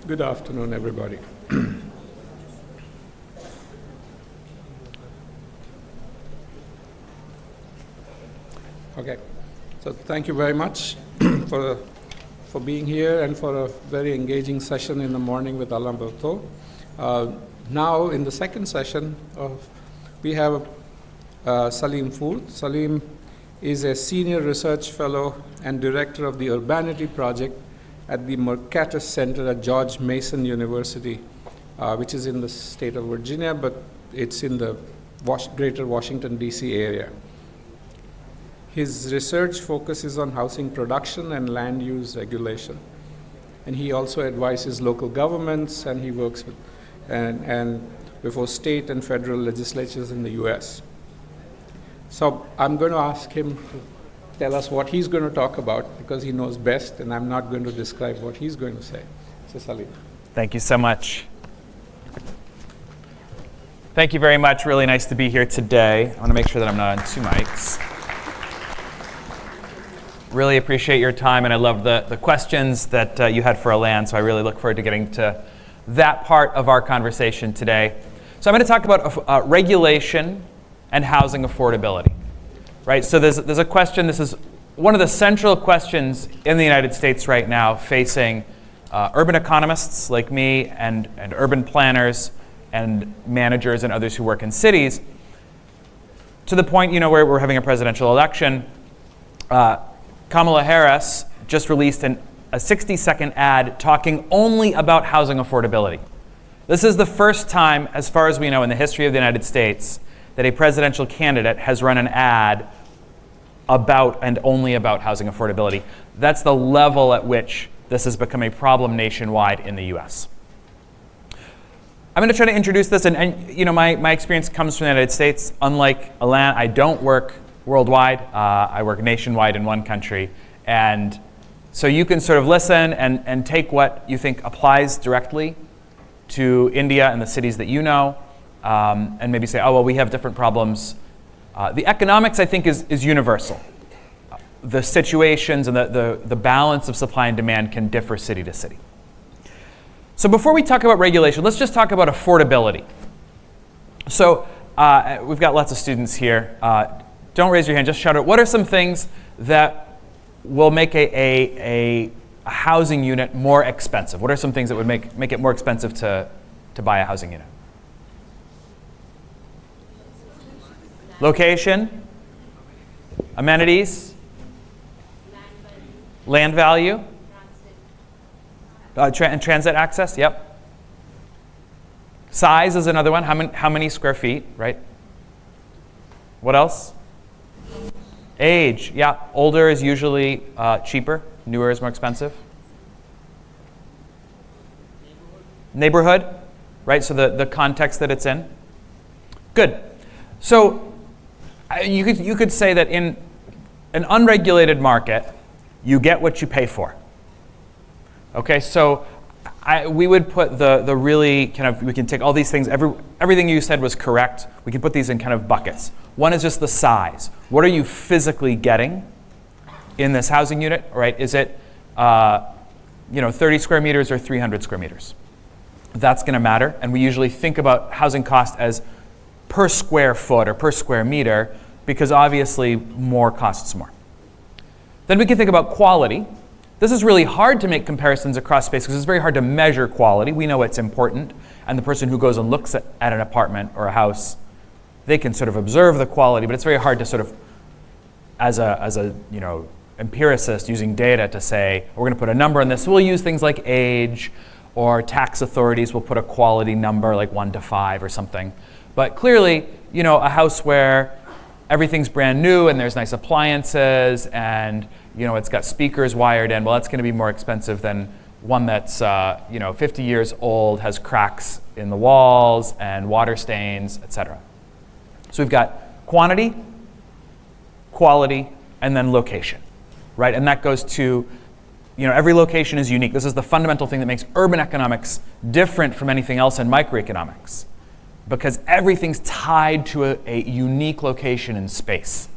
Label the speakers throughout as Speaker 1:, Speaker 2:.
Speaker 1: Good afternoon, everybody. Okay, so thank you very much for being here and for a very engaging session in the morning with Alberto. Now, in the second session, we have Salim Furth. Salim is a senior research fellow and director of the Urbanity project at the Mercatus Center at George Mason University, which is in the state of Virginia, but it's in the greater Washington, D.C. area. His research focuses on housing production and land use regulation. And he also advises local governments, and he works with and before state and federal legislatures in the US. So I'm going to ask him to tell us what he's going to talk about, because he knows best, and I'm not going to describe what he's going to say. So Salim.
Speaker 2: Thank you so much. Thank you very much. Really nice to be here today. I want to make sure that I'm not on two mics. Really appreciate your time, and I love the questions that you had for Alan, so I really look forward to getting to that part of our conversation today. So I'm going to talk about regulation and housing affordability. Right? So there's a question, this is one of the central questions in the United States right now facing urban economists like me and urban planners and managers and others who work in cities, to the point, where we're having a presidential election. Kamala Harris just released a 60-second ad talking only about housing affordability. This is the first time, as far as we know, in the history of the United States that a presidential candidate has run an ad about and only about housing affordability. That's the level at which this has become a problem nationwide in the US. I'm going to try to introduce this, and my experience comes from the United States. Unlike Alain, I don't work worldwide. I work nationwide in one country. And so you can sort of listen and take what you think applies directly to India and the cities that you know, and maybe say, oh, well, we have different problems. The economics, I think, is universal. The situations and the balance of supply and demand can differ city to city. So before we talk about regulation, let's just talk about affordability. So we've got lots of students here. Don't raise your hand, just shout out. What are some things that will make a housing unit more expensive? What are some things that would make it more expensive to buy a housing unit? Location, amenities, land value, and transit access. Yep. Size is another one. How many square feet? Right. What else? Age. Yeah. Older is usually cheaper. Newer is more expensive. Neighborhood. Right. So the context that it's in. Good. So you could say that in an unregulated market, you get what you pay for. Okay, so we would put the really kind of, we can take all these things, everything you said was correct. We can put these in kind of buckets. One is just the size. What are you physically getting in this housing unit, right? Is it 30 square meters or 300 square meters? That's going to matter, and we usually think about housing cost as per square foot or per square meter, because obviously more costs more. Then we can think about quality. This is really hard to make comparisons across space because it's very hard to measure quality. We know it's important, and the person who goes and looks at an apartment or a house, they can sort of observe the quality, but it's very hard to sort of, as a empiricist using data, to say, we're going to put a number on this. So we'll use things like age, or tax authorities will put a quality number like 1 to 5 or something. But clearly, a house where everything's brand new and there's nice appliances and it's got speakers wired in, well, that's going to be more expensive than one that's 50 years old, has cracks in the walls and water stains, etc. So we've got quantity, quality, and then location, right? And that goes to, every location is unique. This is the fundamental thing that makes urban economics different from anything else in microeconomics, because everything's tied to a unique location in space.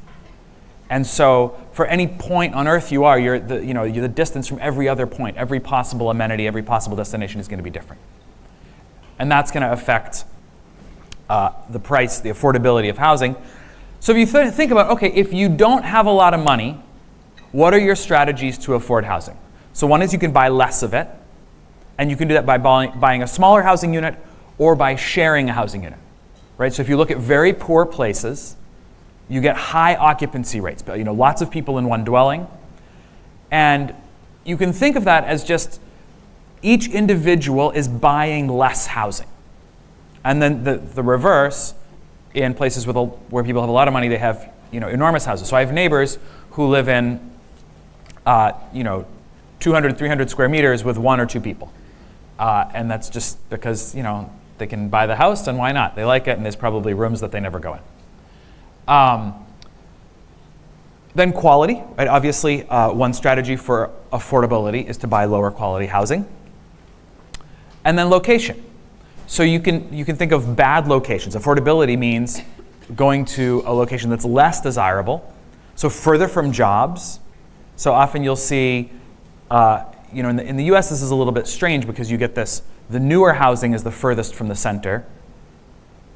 Speaker 2: And so for any point on Earth you are, you're the distance from every other point, every possible amenity, every possible destination is going to be different. And that's going to affect the price, the affordability of housing. So if you think about, okay, if you don't have a lot of money, what are your strategies to afford housing? So one is you can buy less of it, and you can do that by buying a smaller housing unit or by sharing a housing unit, right? So if you look at very poor places, you get high occupancy rates, lots of people in one dwelling, and you can think of that as just each individual is buying less housing. And then the reverse, in places where people have a lot of money, they have enormous houses. So I have neighbors who live in 200, 300 square meters with 1 or 2 people. And that's just because they can buy the house, and why not? They like it, and there's probably rooms that they never go in. Then quality, right? Obviously, one strategy for affordability is to buy lower quality housing. And then location. So you can think of bad locations. Affordability means going to a location that's less desirable, so further from jobs. So often you'll see, in the US this is a little bit strange because you get this, the newer housing is the furthest from the center.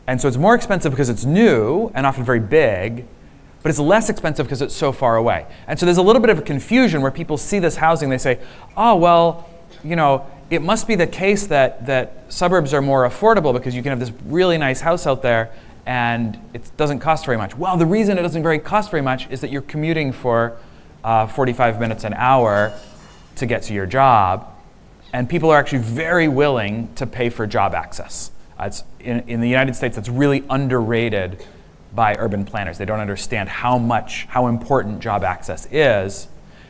Speaker 2: And so it's more expensive because it's new and often very big, but it's less expensive because it's so far away. And so there's a little bit of a confusion where people see this housing, they say, oh, well, it must be the case that suburbs are more affordable because you can have this really nice house out there and it doesn't cost very much. Well, the reason it doesn't cost very much is that you're commuting for 45 minutes an hour to get to your job, and people are actually very willing to pay for job access. In the United States, that's really underrated by urban planners. They don't understand how important job access is.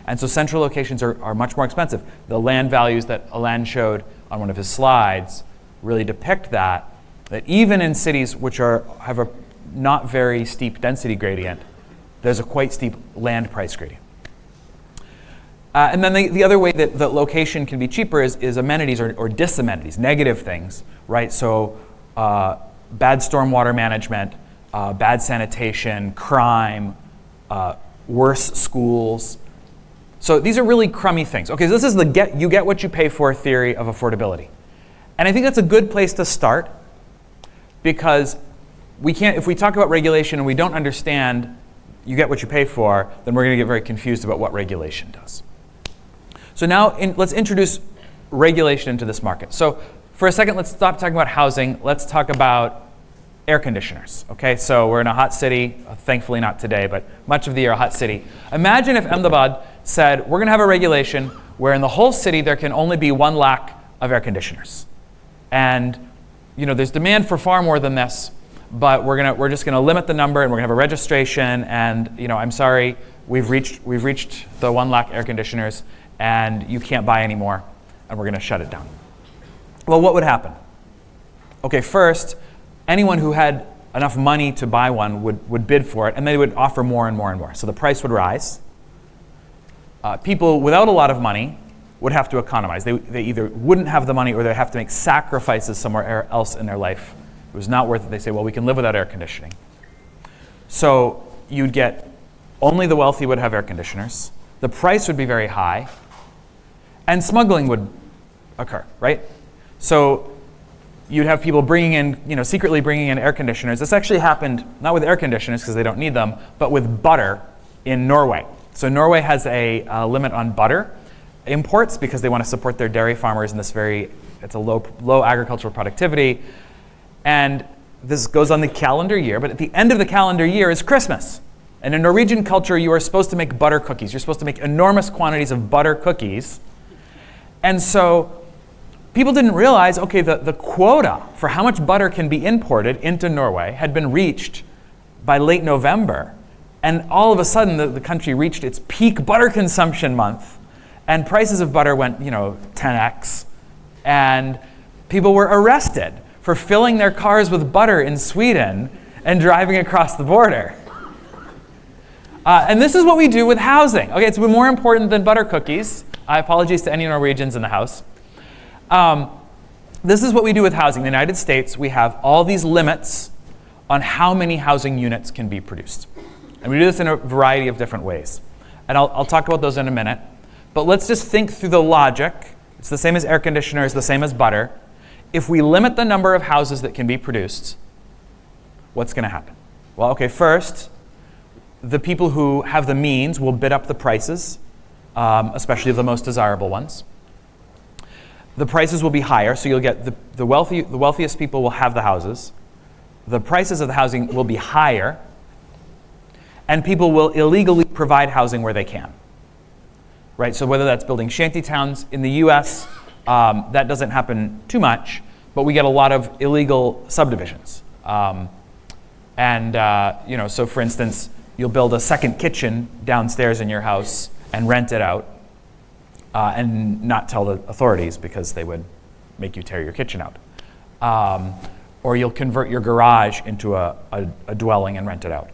Speaker 2: And so central locations are much more expensive. The land values that Alain showed on one of his slides really depict that even in cities which have a not very steep density gradient, there's a quite steep land price gradient. And then the other way that location can be cheaper is amenities or disamenities, negative things, right? So bad stormwater management, bad sanitation, crime, worse schools. So these are really crummy things. Okay, so this is you get what you pay for theory of affordability. And I think that's a good place to start because if we talk about regulation and we don't understand you get what you pay for, then we're going to get very confused about what regulation does. So now let's introduce regulation into this market. So for a second, let's stop talking about housing. Let's talk about air conditioners. Okay, so we're in a hot city, thankfully not today, but much of the year a hot city. Imagine if Ahmedabad said, we're going to have a regulation where in the whole city there can only be 1 lakh of air conditioners. And there's demand for far more than this, but we're just going to limit the number and we're going to have a registration, and I'm sorry, we've reached the 1 lakh air conditioners and you can't buy any more, and we're going to shut it down. Well, what would happen? Okay, first, anyone who had enough money to buy one would bid for it, and they would offer more and more and more. So the price would rise. People without a lot of money would have to economize. They either wouldn't have the money or they'd have to make sacrifices somewhere else in their life. It was not worth it. They say, well, we can live without air conditioning. So you'd get only the wealthy would have air conditioners. The price would be very high. And smuggling would occur, right? So you'd have people secretly bringing in air conditioners. This actually happened not with air conditioners because they don't need them, but with butter in Norway. So Norway has a limit on butter imports because they want to support their dairy farmers in this it's a low agricultural productivity. And this goes on the calendar year, but at the end of the calendar year is Christmas. And in Norwegian culture, you are supposed to make butter cookies. You're supposed to make enormous quantities of butter cookies. And so people didn't realize, okay, the quota for how much butter can be imported into Norway had been reached by late November. And all of a sudden, the country reached its peak butter consumption month. And prices of butter went, 10x. And people were arrested for filling their cars with butter in Sweden and driving across the border. And this is what we do with housing. Okay, it's more important than butter cookies. Apologies to any Norwegians in the house. This is what we do with housing. In the United States, we have all these limits on how many housing units can be produced. And we do this in a variety of different ways. And I'll talk about those in a minute. But let's just think through the logic. It's the same as air conditioners, the same as butter. If we limit the number of houses that can be produced, what's going to happen? Well, okay, first, the people who have the means will bid up the prices, especially the most desirable ones. The prices will be higher, so you'll get the wealthiest people will have the houses. The prices of the housing will be higher, and people will illegally provide housing where they can. Right? So whether that's building shanty towns in the US, that doesn't happen too much, but we get a lot of illegal subdivisions. So for instance, you'll build a second kitchen downstairs in your house and rent it out and not tell the authorities because they would make you tear your kitchen out. Or you'll convert your garage into a dwelling and rent it out.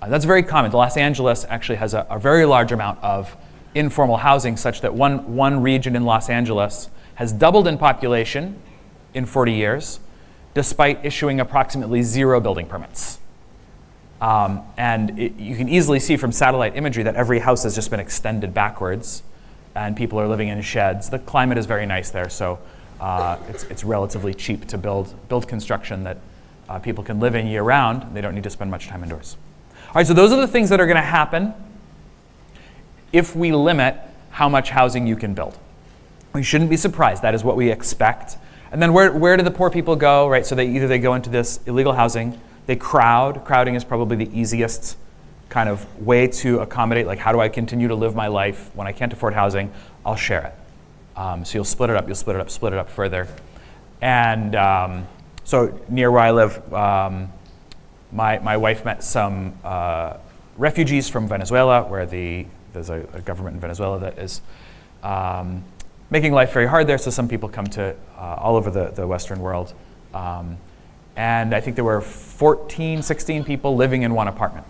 Speaker 2: That's very common. Los Angeles actually has a very large amount of informal housing, such that one region in Los Angeles has doubled in population in 40 years, despite issuing approximately 0 building permits. You can easily see from satellite imagery that every house has just been extended backwards, and people are living in sheds. The climate is very nice there, so it's relatively cheap to build construction that people can live in year-round. They don't need to spend much time indoors. All right, so those are the things that are going to happen if we limit how much housing you can build. We shouldn't be surprised. That is what we expect. And then where do the poor people go, right? So they go into this illegal housing. They crowd. Crowding is probably the easiest kind of way to accommodate, like, how do I continue to live my life when I can't afford housing? I'll share it. So you'll split it up, split it up further. And so near where I live, my wife met some refugees from Venezuela, where there's a government in Venezuela that is making life very hard there, so some people come to all over the Western world. And I think there were 16 people living in one apartment.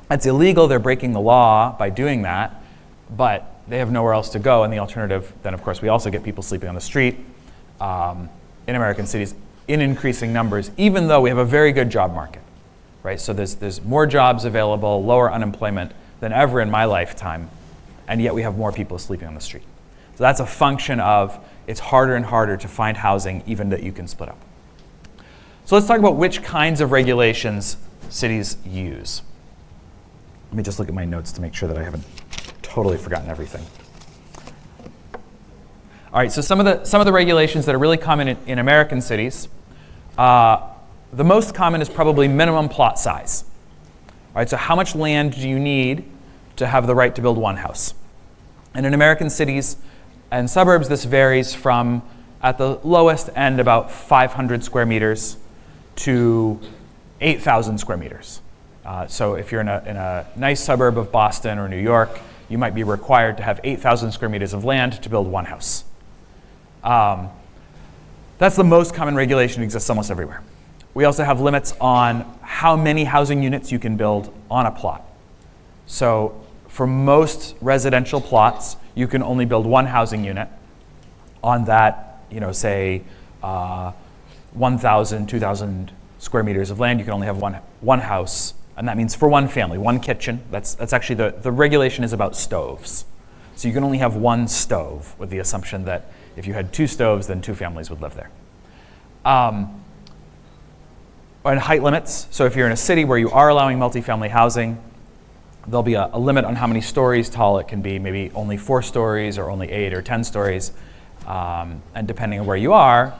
Speaker 2: That's illegal. They're breaking the law by doing that, but they have nowhere else to go. And the alternative, then, of course, we also get people sleeping on the street in American cities in increasing numbers, even though we have a very good job market. Right? So there's more jobs available, lower unemployment than ever in my lifetime, and yet we have more people sleeping on the street. So that's a function of it's harder and harder to find housing, even that you can split up. So let's talk about which kinds of regulations cities use. Let me just look at my notes to make sure that I haven't totally forgotten everything. All right, so some of the regulations that are really common in American cities, the most common is probably minimum plot size. All right, so how much land do you need to have the right to build one house? And in American cities and suburbs, this varies from, at the lowest end, about 500 square meters to 8,000 square meters. So if you're in a nice suburb of Boston or New York, you might be required to have 8,000 square meters of land to build one house. That's the most common regulation that exists almost everywhere. We also have limits on how many housing units you can build on a plot. So for most residential plots, you can only build one housing unit on that, say 1,000, 2,000 square meters of land. You can only have one house, and that means for one family, one kitchen. That's actually the regulation is about stoves. So you can only have one stove, with the assumption that if you had 2 stoves, then 2 families would live there. And height limits. So if you're in a city where you are allowing multifamily housing, there'll be a limit on how many stories tall it can be, maybe only 4 stories or only 8 or 10 stories. And depending on where you are,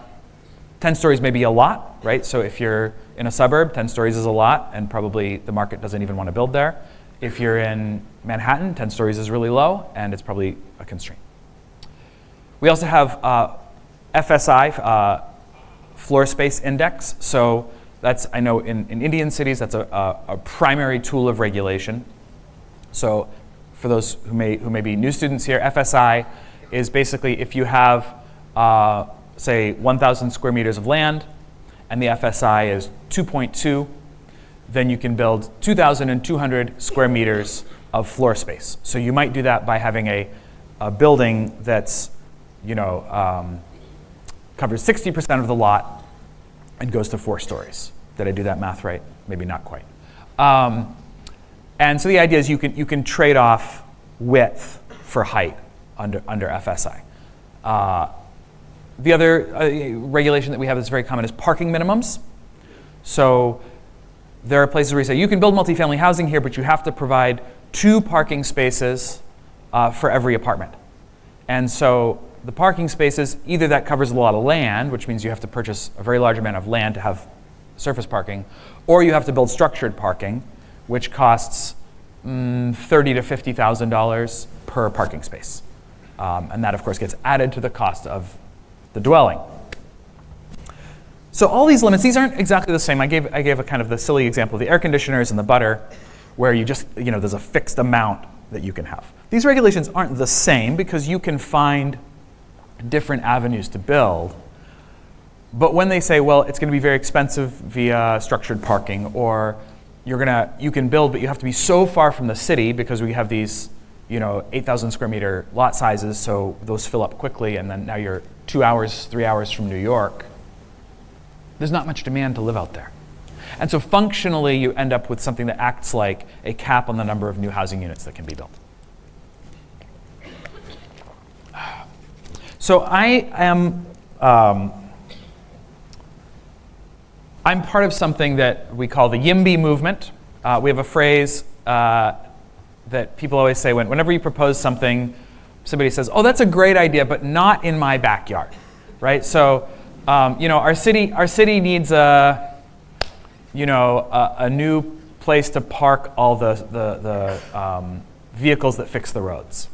Speaker 2: 10 stories may be a lot, right? So if you're in a suburb, 10 stories is a lot, and probably the market doesn't even want to build there. If you're in Manhattan, 10 stories is really low, and it's probably a constraint. We also have FSI, floor space index. So that's, I know in Indian cities, that's a primary tool of regulation. So for those who may be new students here, FSI is basically if you have, say, 1,000 square meters of land, and the FSI is 2.2, then you can build 2,200 square meters of floor space. So you might do that by having a building that's, covers 60% of the lot and goes to 4 stories. Did I do that math right? Maybe not quite. And so the idea is you can trade off width for height under FSI. The other regulation that we have that's very common is parking minimums. So there are places where you say you can build multifamily housing here, but you have to provide 2 parking spaces for every apartment. And so the parking spaces, either that covers a lot of land, which means you have to purchase a very large amount of land to have surface parking, or you have to build structured parking, which costs $30,000 to $50,000 per parking space. And that, of course, gets added to the cost of the dwelling. So all these limits, these aren't exactly the same. I gave a kind of the silly example of the air conditioners and the butter, where you just, there's a fixed amount that you can have. These regulations aren't the same because you can find different avenues to build. But when they say, well, it's going to be very expensive via structured parking, or you can build, but you have to be so far from the city because we have these 8,000 square meter lot sizes, so those fill up quickly, and then now you're 2 hours, 3 hours from New York. There's not much demand to live out there. And so functionally, you end up with something that acts like a cap on the number of new housing units that can be built. So I'm part of something that we call the YIMBY movement. We have a phrase that people always say whenever you propose something, somebody says, "Oh, that's a great idea, but not in my backyard," right? So, our city needs a new place to park all the vehicles that fix the roads.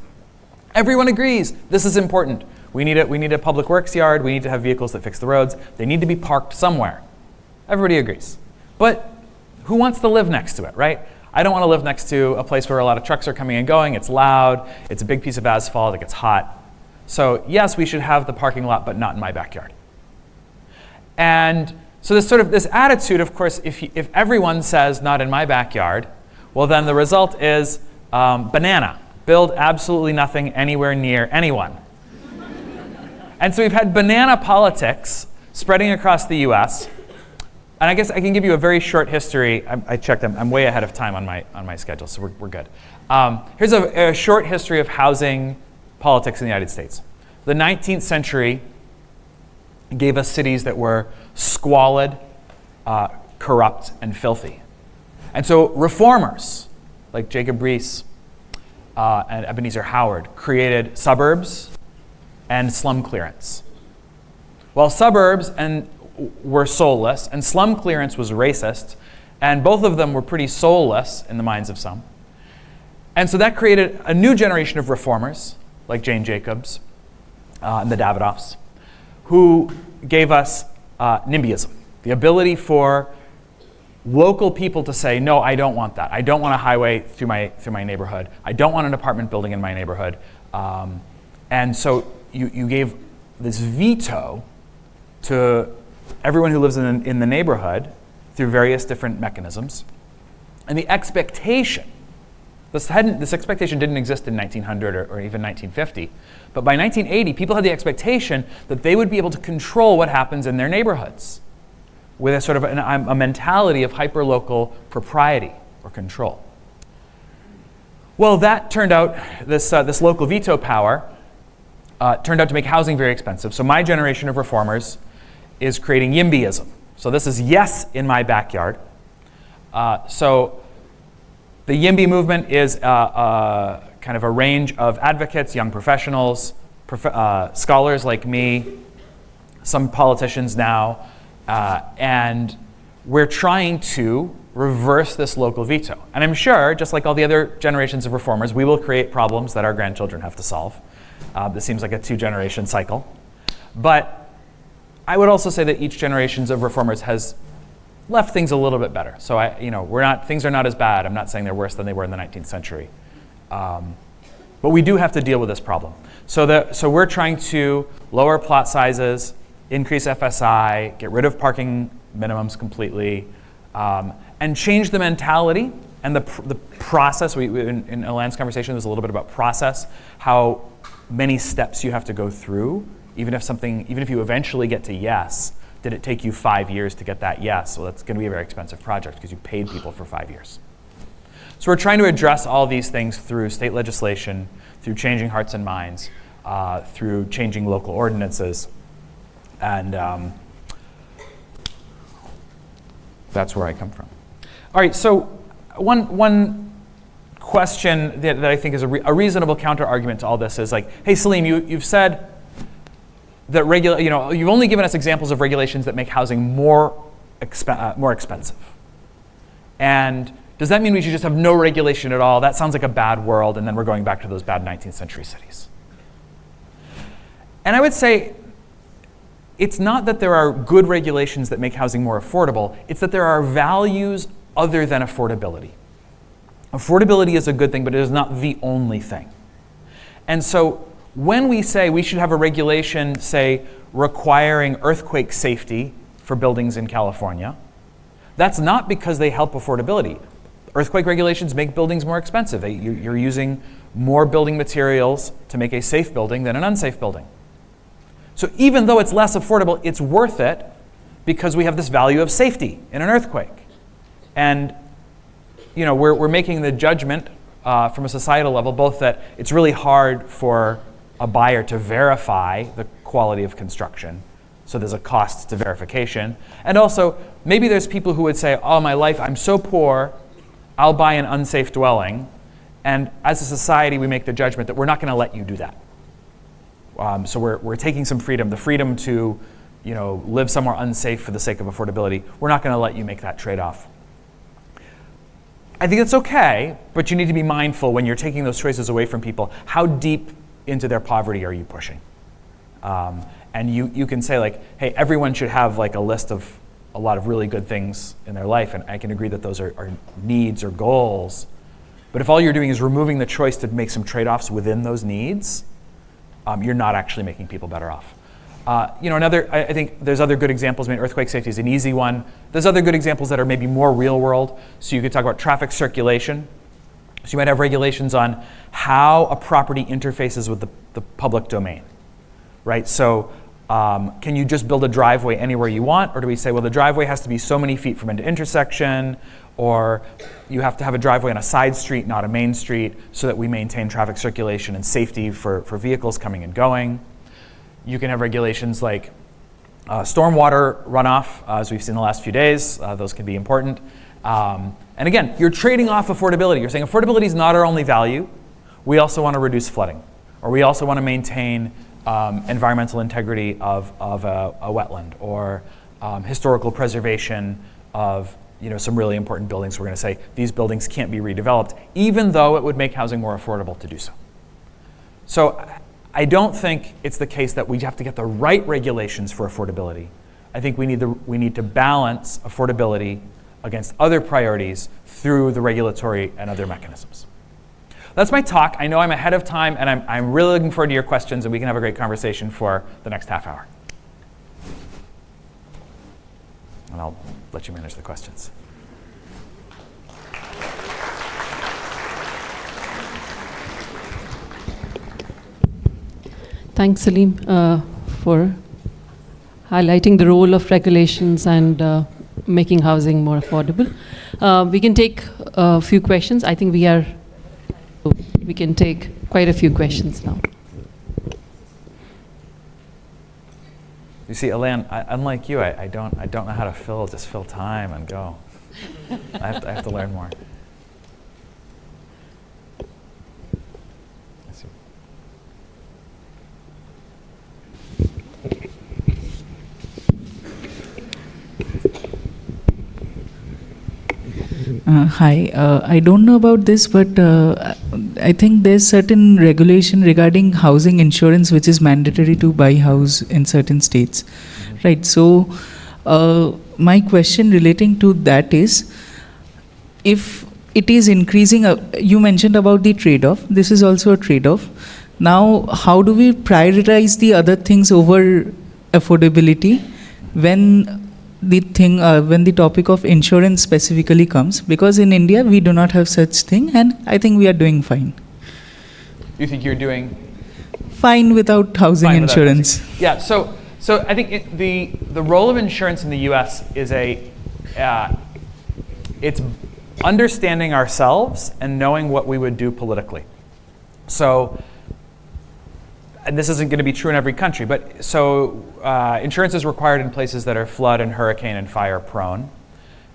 Speaker 2: Everyone agrees this is important. We need a public works yard. We need to have vehicles that fix the roads. They need to be parked somewhere. Everybody agrees. But who wants to live next to it, right? I don't want to live next to a place where a lot of trucks are coming and going. It's loud. It's a big piece of asphalt. It gets hot. So yes, we should have the parking lot, but not in my backyard. And so this attitude, of course, if everyone says not in my backyard, well, then the result is banana. Build absolutely nothing anywhere near anyone. And so we've had banana politics spreading across the US. And I guess I can give you a very short history. I checked, I'm way ahead of time on my schedule, so we're good. Here's a short history of housing politics in the United States. The 19th century gave us cities that were squalid, corrupt, and filthy. And so reformers, like Jacob Riis and Ebenezer Howard, created suburbs and slum clearance. Well, suburbs were soulless, and slum clearance was racist, and both of them were pretty soulless in the minds of some. And so that created a new generation of reformers, like Jane Jacobs and the Davidoffs, who gave us NIMBYism, the ability for local people to say, no, I don't want that. I don't want a highway through my neighborhood. I don't want an apartment building in my neighborhood. And so you gave this veto to everyone who lives in the neighborhood through various different mechanisms. And the expectation, this expectation didn't exist in 1900 or even 1950, but by 1980, people had the expectation that they would be able to control what happens in their neighborhoods with a sort of a mentality of hyperlocal propriety or control. Well, that turned out, this local veto power turned out to make housing very expensive. So my generation of reformers is creating YIMBYism. So this is yes in my backyard. So the YIMBY movement is kind of a range of advocates, young professionals, scholars like me, some politicians now, and we're trying to reverse this local veto. And I'm sure, just like all the other generations of reformers, we will create problems that our grandchildren have to solve. This seems like a 2-generation cycle. But I would also say that each generation of reformers has left things a little bit better. So things are not as bad. I'm not saying they're worse than they were in the 19th century. But we do have to deal with this problem. So we're trying to lower plot sizes, increase FSI, get rid of parking minimums completely, and change the mentality and the process. In Alain's conversation, there's a little bit about process, how many steps you have to go through. Even if you eventually get to yes, did it take you 5 years to get that yes? Well, that's going to be a very expensive project because you paid people for 5 years. So we're trying to address all these things through state legislation, through changing hearts and minds, through changing local ordinances, and that's where I come from. All right, so one question that I think is a reasonable counter-argument to all this is like, hey, Salim, you've said that you've only given us examples of regulations that make housing more expensive. And does that mean we should just have no regulation at all? That sounds like a bad world, and then we're going back to those bad 19th century cities. And I would say it's not that there are good regulations that make housing more affordable, it's that there are values other than affordability. Affordability is a good thing, but it is not the only thing. And so when we say we should have a regulation, say, requiring earthquake safety for buildings in California, that's not because they help affordability. Earthquake regulations make buildings more expensive. You're using more building materials to make a safe building than an unsafe building. So even though it's less affordable, it's worth it because we have this value of safety in an earthquake. And we're making the judgment from a societal level, both that it's really hard for a buyer to verify the quality of construction, so there's a cost to verification. And also, maybe there's people who would say, all my life, I'm so poor, I'll buy an unsafe dwelling. And as a society, we make the judgment that we're not going to let you do that. So we're taking some freedom, the freedom to live somewhere unsafe for the sake of affordability. We're not going to let you make that trade-off. I think that's okay, but you need to be mindful when you're taking those choices away from people. How deep into their poverty are you pushing? And you can say like, hey, everyone should have like a list of a lot of really good things in their life, and I can agree that those are needs or goals. But if all you're doing is removing the choice to make some trade-offs within those needs, you're not actually making people better off. I think there's other good examples. I mean, earthquake safety is an easy one. There's other good examples that are maybe more real world. So you could talk about traffic circulation. So you might have regulations on how a property interfaces with the public domain, right? So can you just build a driveway anywhere you want? Or do we say, well, the driveway has to be so many feet from an intersection, or you have to have a driveway on a side street, not a main street, so that we maintain traffic circulation and safety for vehicles coming and going. You can have regulations like stormwater runoff, as we've seen the last few days. Those can be important. And again, you're trading off affordability. You're saying affordability is not our only value. We also want to reduce flooding, or we also want to maintain environmental integrity of a wetland, or historical preservation of some really important buildings. We're going to say these buildings can't be redeveloped, even though it would make housing more affordable to do so. So I don't think it's the case that we have to get the right regulations for affordability. I think we need to balance affordability against other priorities through the regulatory and other mechanisms. That's my talk. I know I'm ahead of time, and I'm really looking forward to your questions, and we can have a great conversation for the next half hour. And I'll let you manage the questions.
Speaker 3: Thanks, Salim, for highlighting the role of regulations and making housing more affordable. We can take a few questions. I think we can take quite a few questions now.
Speaker 2: You see, Elaine, unlike you, I don't know how to fill time and go. I have to learn more.
Speaker 4: Hi, I don't know about this, but I think there's certain regulation regarding housing insurance which is mandatory to buy house in certain states, right? So my question relating to that is, if it is increasing, you mentioned about the trade-off, this is also a trade-off. Now, how do we prioritize the other things over affordability when the topic of insurance specifically comes? Because in India we do not have such thing, and I think we are doing fine.
Speaker 2: You think you're doing
Speaker 4: fine without housing insurance?
Speaker 2: Yeah. So I think the role of insurance in the U.S. is it's understanding ourselves and knowing what we would do politically. So, and this isn't going to be true in every country, but so insurance is required in places that are flood and hurricane and fire prone.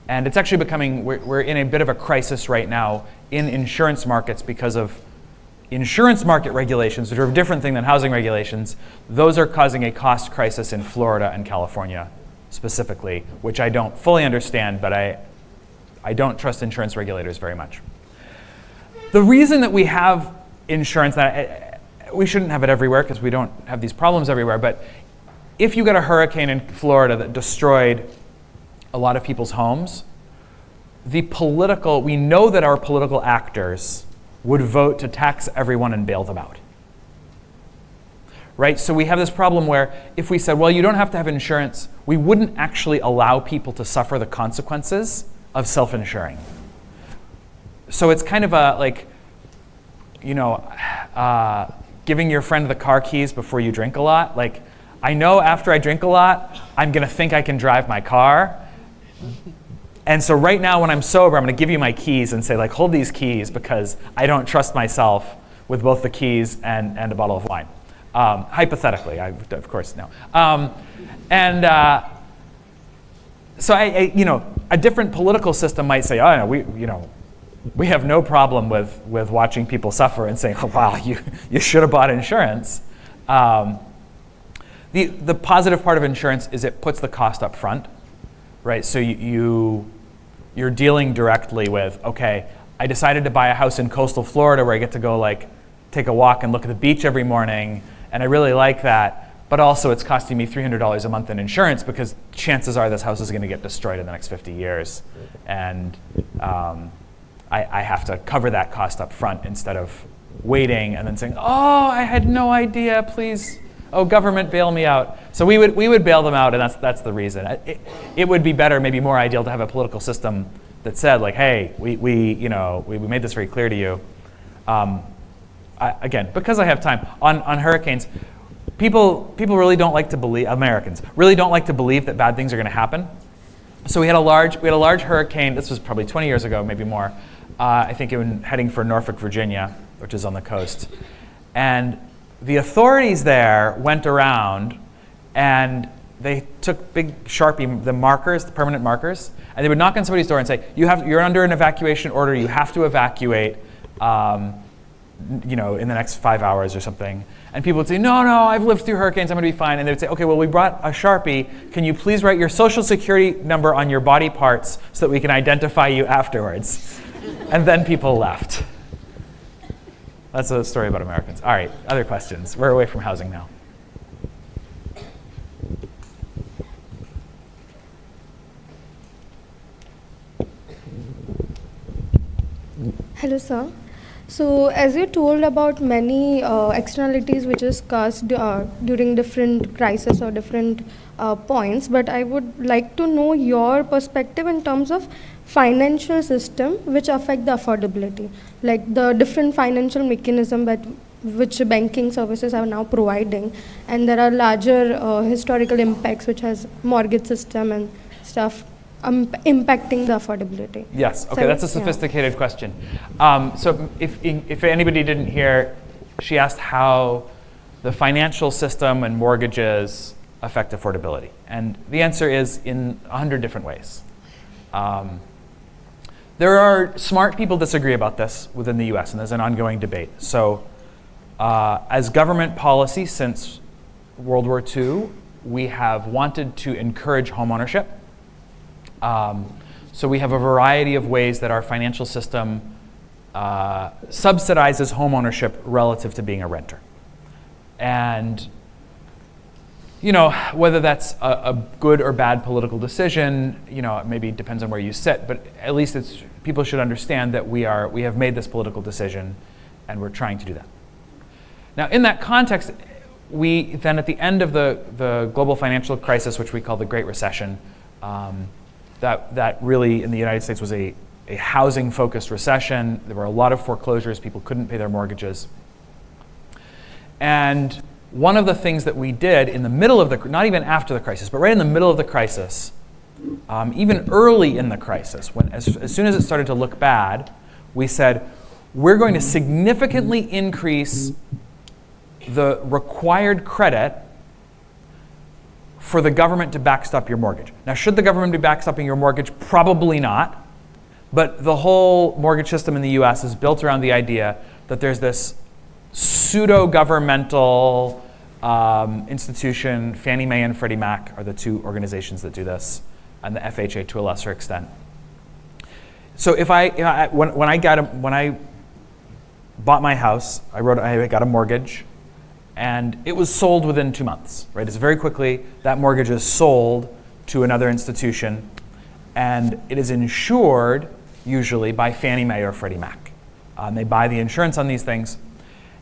Speaker 2: And it's actually becoming, we're in a bit of a crisis right now in insurance markets because of insurance market regulations, which are a different thing than housing regulations. Those are causing a cost crisis in Florida and California specifically, which I don't fully understand, but I don't trust insurance regulators very much. The reason that we have insurance, we shouldn't have it everywhere because we don't have these problems everywhere, but if you get a hurricane in Florida that destroyed a lot of people's homes, we know that our political actors would vote to tax everyone and bail them out. Right? So we have this problem where if we said, well, you don't have to have insurance, we wouldn't actually allow people to suffer the consequences of self-insuring. So it's kind of a, like, you know, giving your friend the car keys before you drink a lot. Like, I know after I drink a lot, I'm going to think I can drive my car. And so right now when I'm sober, I'm going to give you my keys and say, like, hold these keys because I don't trust myself with both the keys and a bottle of wine. Hypothetically, I of course no. So you know, a different political system might say, oh, no, we have no problem with watching people suffer and saying, oh, wow, you should have bought insurance. The positive part of insurance is it puts the cost up front, right? So you're dealing directly with, okay, I decided to buy a house in coastal Florida where I get to go like take a walk and look at the beach every morning, and I really like that, but also it's costing me $300 a month in insurance because chances are this house is going to get destroyed in the next 50 years. And I have to cover that cost up front instead of waiting and then saying, oh, I had no idea, please, oh, government, bail me out. So we would bail them out, and that's the reason. It would be better, maybe more ideal, to have a political system that said, like, hey, we made this very clear to you. Again, because I have time, on hurricanes, people really don't like to believe, Americans really don't like to believe that bad things are going to happen. So we had a large hurricane. This was probably 20 years ago, maybe more. I think it was heading for Norfolk, Virginia, which is on the coast. And the authorities there went around and they took big Sharpie, the markers, the permanent markers, and they would knock on somebody's door and say, you're under an evacuation order, you have to evacuate in the next 5 hours or something. And people would say, no, I've lived through hurricanes, I'm going to be fine. And they would say, okay, well, we brought a Sharpie. Can you please write your social security number on your body parts so that we can identify you afterwards? And then people left. That's a story about Americans. All right, other questions? We're away from housing now.
Speaker 5: Hello, sir. So, as you told about many externalities which is caused during different crises or different points, but I would like to know your perspective in terms of financial system which affect the affordability, like the different financial mechanism which banking services are now providing, and there are larger historical impacts which has mortgage system and stuff impacting the affordability.
Speaker 2: Yes, okay, so, that's a sophisticated question. So if anybody didn't hear, she asked how the financial system and mortgages affect affordability. And the answer is in 100 different ways. There are smart people disagree about this within the US, and there's an ongoing debate. So as government policy since World War II, we have wanted to encourage homeownership. So we have a variety of ways that our financial system subsidizes homeownership relative to being a renter. And whether that's a good or bad political decision, it maybe depends on where you sit, but at least people should understand that we have made this political decision and we're trying to do that. Now in that context, we then at the end of the global financial crisis, which we call the Great Recession, that really in the United States was a housing-focused recession. There were a lot of foreclosures. People couldn't pay their mortgages. And one of the things that we did in the middle of not even after the crisis, but right in the middle of the crisis, even early in the crisis, as soon as it started to look bad, we said, we're going to significantly increase the required credit for the government to backstop your mortgage. Now, should the government be backstopping your mortgage? Probably not. But the whole mortgage system in the US is built around the idea that there's this pseudo-governmental institution. Fannie Mae and Freddie Mac are the two organizations that do this, and the FHA to a lesser extent. So when I bought my house, I got a mortgage, and it was sold within 2 months. Right? It's very quickly that mortgage is sold to another institution, and it is insured usually by Fannie Mae or Freddie Mac. They buy the insurance on these things.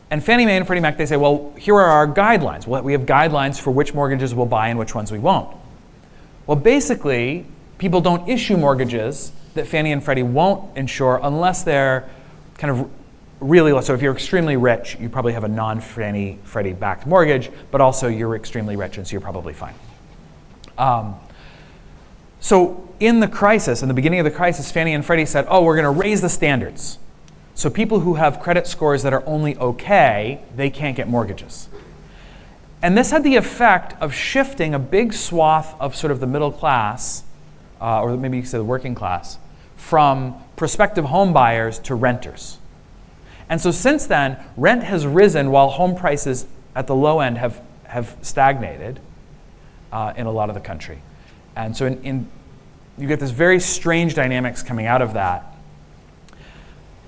Speaker 2: And Fannie Mae and Freddie Mac, they say, well, here are our guidelines. We have guidelines for which mortgages we'll buy and which ones we won't. Well, basically, people don't issue mortgages that Fannie and Freddie won't insure unless they're kind of really low. So if you're extremely rich, you probably have a non-Fannie Freddie backed mortgage, but also you're extremely rich, and so you're probably fine. So in the crisis, in the beginning of the crisis, Fannie and Freddie said, oh, we're going to raise the standards. So people who have credit scores that are only okay, they can't get mortgages. And this had the effect of shifting a big swath of sort of the middle class, or maybe you could say the working class, from prospective home buyers to renters. And so since then, rent has risen while home prices at the low end have stagnated in a lot of the country. And so you get this very strange dynamics coming out of that.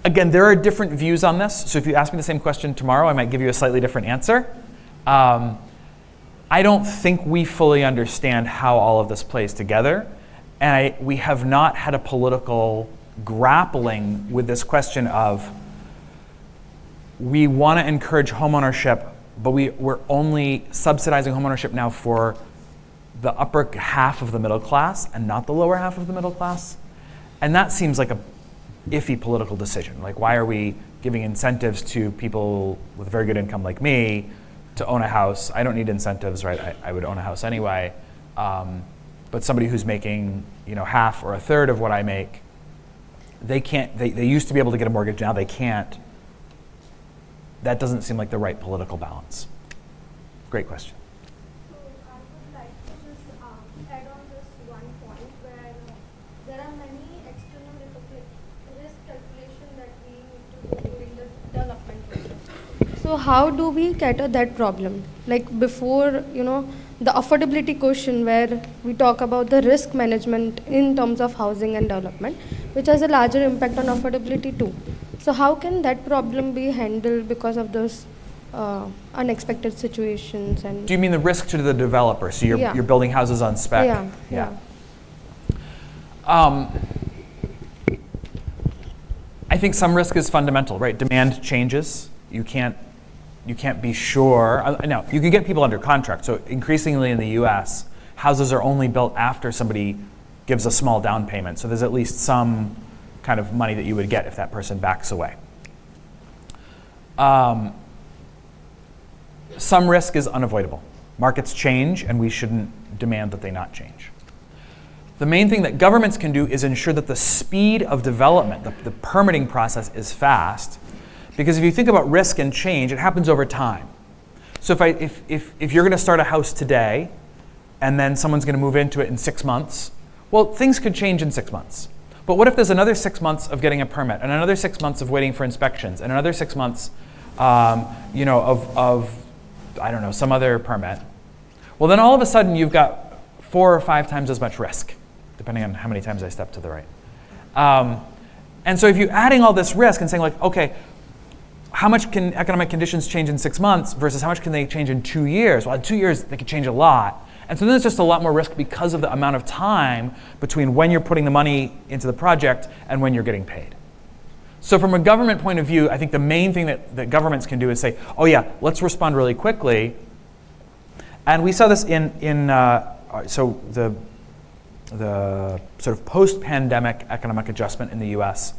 Speaker 2: Again, there are different views on this. So if you ask me the same question tomorrow, I might give you a slightly different answer. I don't think we fully understand how all of this plays together. And we have not had a political grappling with this question of, we want to encourage homeownership, but we're only subsidizing homeownership now for the upper half of the middle class and not the lower half of the middle class. And that seems like a iffy political decision. Like, why are we giving incentives to people with very good income like me to own a house? I don't need incentives, right? I would own a house anyway. But somebody who's making, half or a third of what I make, they can't. They used to be able to get a mortgage, now they can't. That doesn't seem like the right political balance. Great question.
Speaker 5: So I would like to just add on this one point where there are many external risk calculation that we need to do during the development process. So how do we cater that problem? Like before, the affordability question where we talk about the risk management in terms of housing and development, which has a larger impact on affordability too. So how can that problem be handled because of those unexpected situations? And
Speaker 2: do you mean the risk to the developer? So you're building houses on spec?
Speaker 5: Yeah.
Speaker 2: I think some risk is fundamental, right? Demand changes. You can't be sure. Now, you can get people under contract. So increasingly in the US, houses are only built after somebody gives a small down payment. So there's at least some kind of money that you would get if that person backs away. Some risk is unavoidable. Markets change, and we shouldn't demand that they not change. The main thing that governments can do is ensure that the speed of development, the permitting process, is fast. Because if you think about risk and change, it happens over time. So if you're going to start a house today, and then someone's going to move into it in 6 months, well, things could change in 6 months. But what if there's another 6 months of getting a permit, and another 6 months of waiting for inspections, and another 6 months, of I don't know, some other permit? Well, then all of a sudden you've got 4 or 5 times as much risk, depending on how many times I step to the right. And so if you're adding all this risk and saying like, okay, how much can economic conditions change in 6 months versus how much can they change in 2 years? Well, in 2 years they could change a lot. And so then it's just a lot more risk because of the amount of time between when you're putting the money into the project and when you're getting paid. So from a government point of view, I think the main thing that governments can do is say, oh yeah, let's respond really quickly. And we saw this so the sort of post-pandemic economic adjustment in the US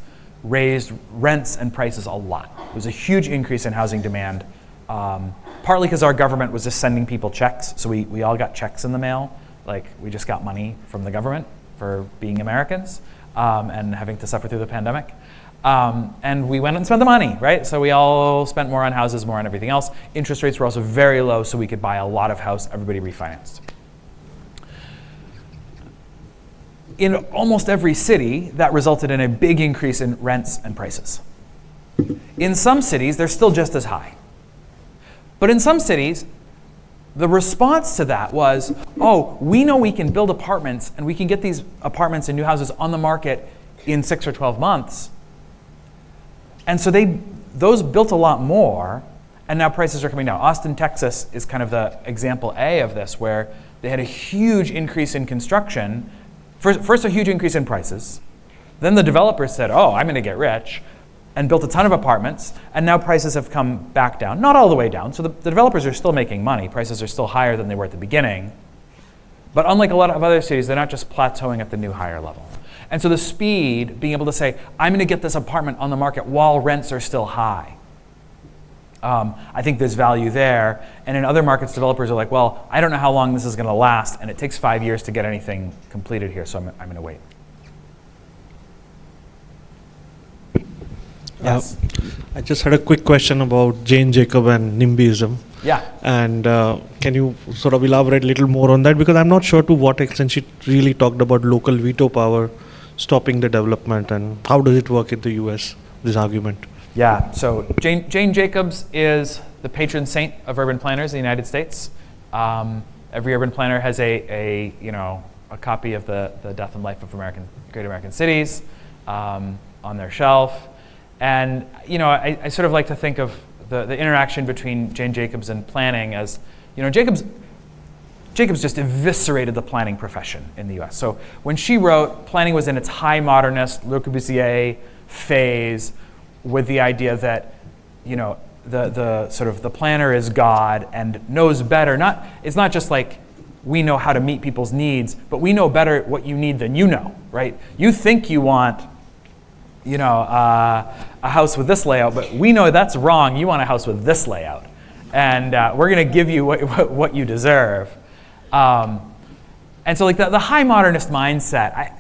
Speaker 2: raised rents and prices a lot. It was a huge increase in housing demand, partly because our government was just sending people checks. So we all got checks in the mail, like we just got money from the government. for being Americans and having to suffer through the pandemic. And we went and spent the money, right? So we all spent more on houses, more on everything else. Interest rates were also very low, so we could buy a lot of house. Everybody refinanced. In almost every city, that resulted in a big increase in rents and prices. In some cities, they're still just as high. But in some cities, the response to that was, oh, we know we can build apartments and we can get these apartments and new houses on the market in 6 or 12 months. And so those built a lot more, and now prices are coming down. Austin, Texas is kind of the example A of this, where they had a huge increase in construction. First a huge increase in prices. Then the developers said, oh, I'm going to get rich, and built a ton of apartments, and now prices have come back down. Not all the way down, so the developers are still making money. Prices are still higher than they were at the beginning. But unlike a lot of other cities, they're not just plateauing at the new higher level. And so the speed, being able to say, I'm going to get this apartment on the market while rents are still high. I think there's value there. And in other markets, developers are like, well, I don't know how long this is going to last, and it takes 5 years to get anything completed here, so I'm going to wait. Yes?
Speaker 6: I just had a quick question about Jane Jacob and NIMBYism.
Speaker 2: Yeah.
Speaker 6: And can you sort of elaborate a little more on that? Because I'm not sure to what extent she really talked about local veto power stopping the development, and how does it work in the US, this argument?
Speaker 2: Yeah, so Jane Jacobs is the patron saint of urban planners in the United States. Every urban planner has a copy of the Death and Life of Great American Cities on their shelf. And I sort of like to think of the interaction between Jane Jacobs and planning as, Jacobs just eviscerated the planning profession in the US. So when she wrote, planning was in its high modernist Le Corbusier phase, with the idea that, the sort of the planner is God and knows better. It's not just like we know how to meet people's needs, but we know better what you need than you know, right? You think you want, a house with this layout, but we know that's wrong. You want a house with this layout, and we're going to give you what you deserve. And so, like the high modernist mindset,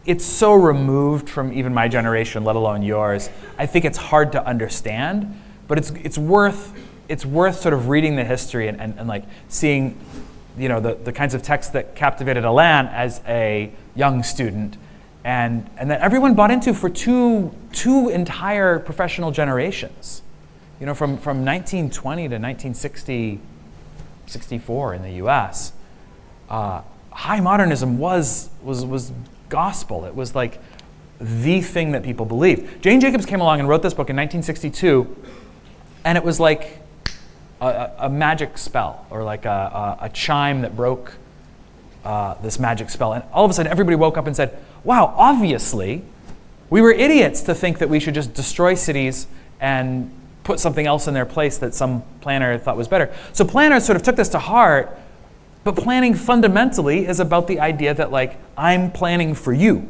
Speaker 2: it's so removed from even my generation, let alone yours. I think it's hard to understand, but it's worth sort of reading the history and like seeing, the kinds of texts that captivated Alain as a young student, and that everyone bought into for two entire professional generations, from 1920 to 1960, 64 in the U.S. High modernism was gospel. It was like the thing that people believed. Jane Jacobs came along and wrote this book in 1962, and it was like a magic spell, or like a chime that broke this magic spell. And all of a sudden, everybody woke up and said, wow, obviously, we were idiots to think that we should just destroy cities and put something else in their place that some planner thought was better. So planners sort of took this to heart. But planning fundamentally is about the idea that, like, I'm planning for you.